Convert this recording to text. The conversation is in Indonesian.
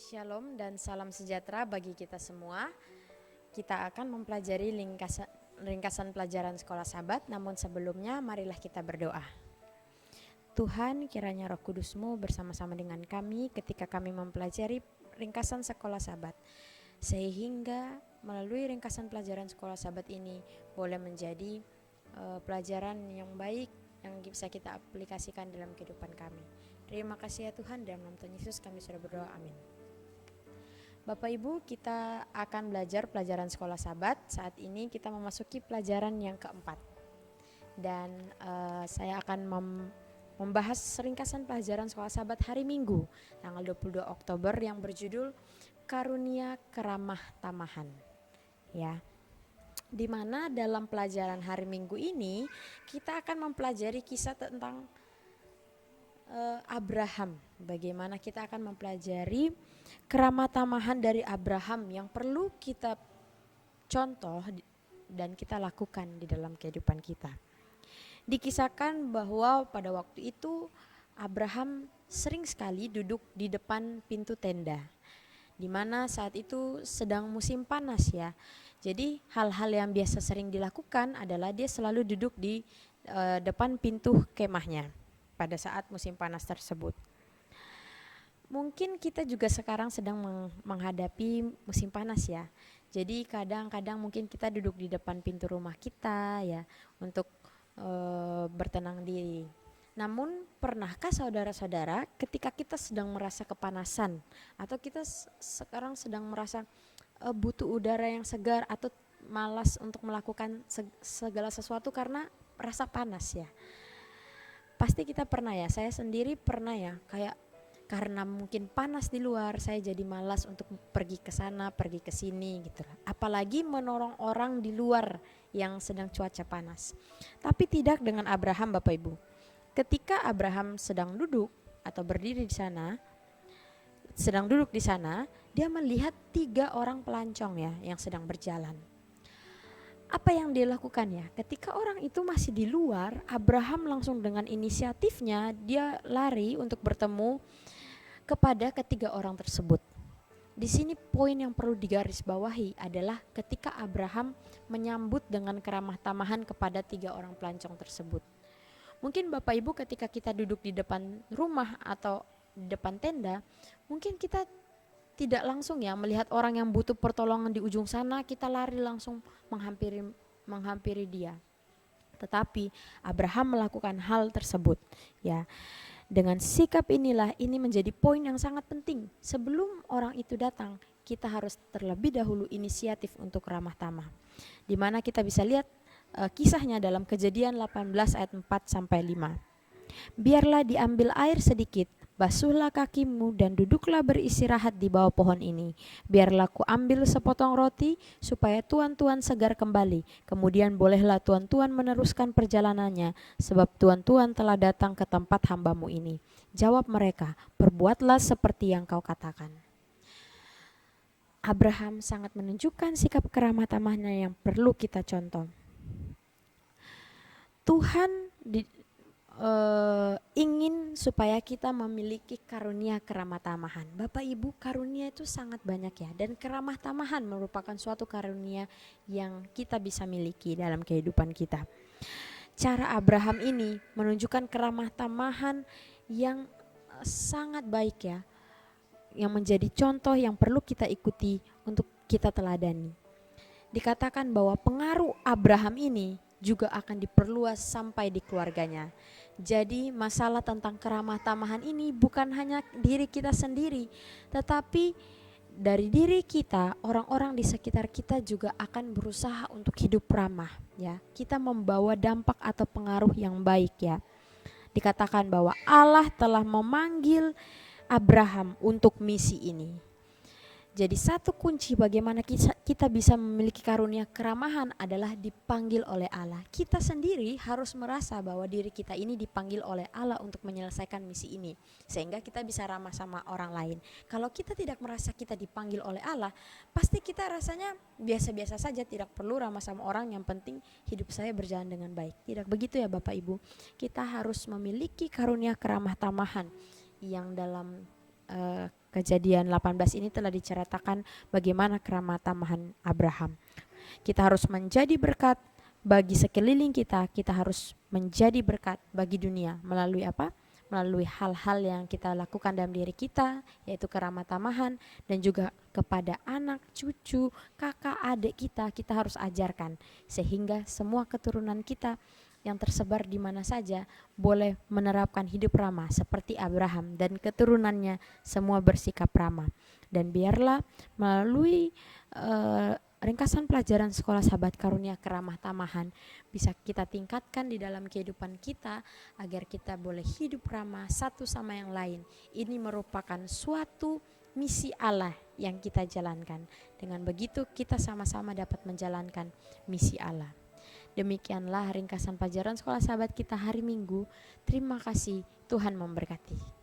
Shalom dan salam sejahtera bagi kita semua. Kita akan mempelajari ringkasan pelajaran Sekolah Sabat, namun sebelumnya marilah kita berdoa. Tuhan, kiranya Roh Kudus-Mu bersama-sama dengan kami ketika kami mempelajari ringkasan Sekolah Sabat, sehingga melalui ringkasan pelajaran Sekolah Sabat ini boleh menjadi pelajaran yang baik yang bisa kita aplikasikan dalam kehidupan kami. Terima kasih ya Tuhan, dalam nama Tuhan Yesus kami sudah berdoa, amin. Bapak Ibu, kita akan belajar pelajaran Sekolah Sabat. Saat ini kita memasuki pelajaran yang keempat. Dan saya akan membahas ringkasan pelajaran Sekolah Sabat hari Minggu, tanggal 22 Oktober yang berjudul Karunia Keramah Tamahan. Ya. Di mana dalam pelajaran hari Minggu ini kita akan mempelajari kisah tentang Abraham. Bagaimana kita akan mempelajari keramah tamahan dari Abraham yang perlu kita contoh dan kita lakukan di dalam kehidupan kita. Dikisahkan bahwa pada waktu itu Abraham sering sekali duduk di depan pintu tenda, di mana saat itu sedang musim panas ya. Jadi hal-hal yang biasa sering dilakukan adalah dia selalu duduk di depan pintu kemahnya pada saat musim panas tersebut. Mungkin kita juga sekarang sedang menghadapi musim panas ya. Jadi kadang-kadang mungkin kita duduk di depan pintu rumah kita ya untuk bertenang diri. Namun pernahkah saudara-saudara ketika kita sedang merasa kepanasan atau kita sekarang sedang merasa butuh udara yang segar atau malas untuk melakukan segala sesuatu karena rasa panas ya. Pasti kita pernah ya, saya sendiri pernah ya, kayak karena mungkin panas di luar, saya jadi malas untuk pergi ke sana, pergi ke sini gitu. Apalagi menolong orang di luar yang sedang cuaca panas. Tapi tidak dengan Abraham, Bapak Ibu. Ketika Abraham sedang duduk atau berdiri di sana, dia melihat 3 orang pelancong ya yang sedang berjalan. Apa yang dia lakukan ya? Ketika orang itu masih di luar, Abraham langsung dengan inisiatifnya dia lari untuk bertemu kepada ketiga orang tersebut. Di sini poin yang perlu digarisbawahi adalah ketika Abraham menyambut dengan keramah tamahan kepada 3 orang pelancong tersebut. Mungkin Bapak Ibu ketika kita duduk di depan rumah atau di depan tenda, mungkin kita tidak langsung ya melihat orang yang butuh pertolongan di ujung sana, kita lari langsung menghampiri dia. Tetapi Abraham melakukan hal tersebut ya. Dengan sikap inilah ini menjadi poin yang sangat penting. Sebelum orang itu datang, kita harus terlebih dahulu inisiatif untuk ramah tamah. Di mana kita bisa lihat kisahnya dalam Kejadian 18 ayat 4 sampai 5. Biarlah diambil air sedikit, basuhlah kakimu dan duduklah beristirahat di bawah pohon ini. Biarlah ku ambil sepotong roti supaya tuan-tuan segar kembali. Kemudian bolehlah tuan-tuan meneruskan perjalanannya, sebab tuan-tuan telah datang ke tempat hambamu ini. Jawab mereka, perbuatlah seperti yang kau katakan. Abraham sangat menunjukkan sikap keramah tamahnya yang perlu kita contoh. Tuhan ingin supaya kita memiliki karunia keramah tamahan. Bapak Ibu, karunia itu sangat banyak ya, dan keramah tamahan merupakan suatu karunia yang kita bisa miliki dalam kehidupan kita. Cara Abraham ini menunjukkan keramah tamahan yang sangat baik ya, yang menjadi contoh yang perlu kita ikuti untuk kita teladani. Dikatakan bahwa pengaruh Abraham ini juga akan diperluas sampai di keluarganya. Jadi masalah tentang keramah tamahan ini bukan hanya diri kita sendiri, tetapi dari diri kita, orang-orang di sekitar kita juga akan berusaha untuk hidup ramah ya. Kita membawa dampak atau pengaruh yang baik ya. Dikatakan bahwa Allah telah memanggil Abraham untuk misi ini. Jadi satu kunci bagaimana kita bisa memiliki karunia keramahan adalah dipanggil oleh Allah. Kita sendiri harus merasa bahwa diri kita ini dipanggil oleh Allah untuk menyelesaikan misi ini, sehingga kita bisa ramah sama orang lain. Kalau kita tidak merasa kita dipanggil oleh Allah, pasti kita rasanya biasa-biasa saja, tidak perlu ramah sama orang, yang penting hidup saya berjalan dengan baik. Tidak begitu ya Bapak Ibu. Kita harus memiliki karunia keramah tamahan yang dalam Kejadian 18 ini telah diceritakan bagaimana keramah tamahan Abraham. Kita harus menjadi berkat bagi sekeliling kita, kita harus menjadi berkat bagi dunia melalui apa? Melalui hal-hal yang kita lakukan dalam diri kita, yaitu keramah tamahan, dan juga kepada anak, cucu, kakak, adik kita harus ajarkan sehingga semua keturunan kita yang tersebar di mana saja boleh menerapkan hidup ramah seperti Abraham dan keturunannya semua bersikap ramah. Dan biarlah melalui ringkasan pelajaran sekolah sahabat karunia keramah tamahan bisa kita tingkatkan di dalam kehidupan kita agar kita boleh hidup ramah satu sama yang lain. Ini merupakan suatu misi Allah yang kita jalankan. Dengan begitu kita sama-sama dapat menjalankan misi Allah. Demikianlah ringkasan pelajaran sekolah sahabat kita hari Minggu. Terima kasih, Tuhan memberkati.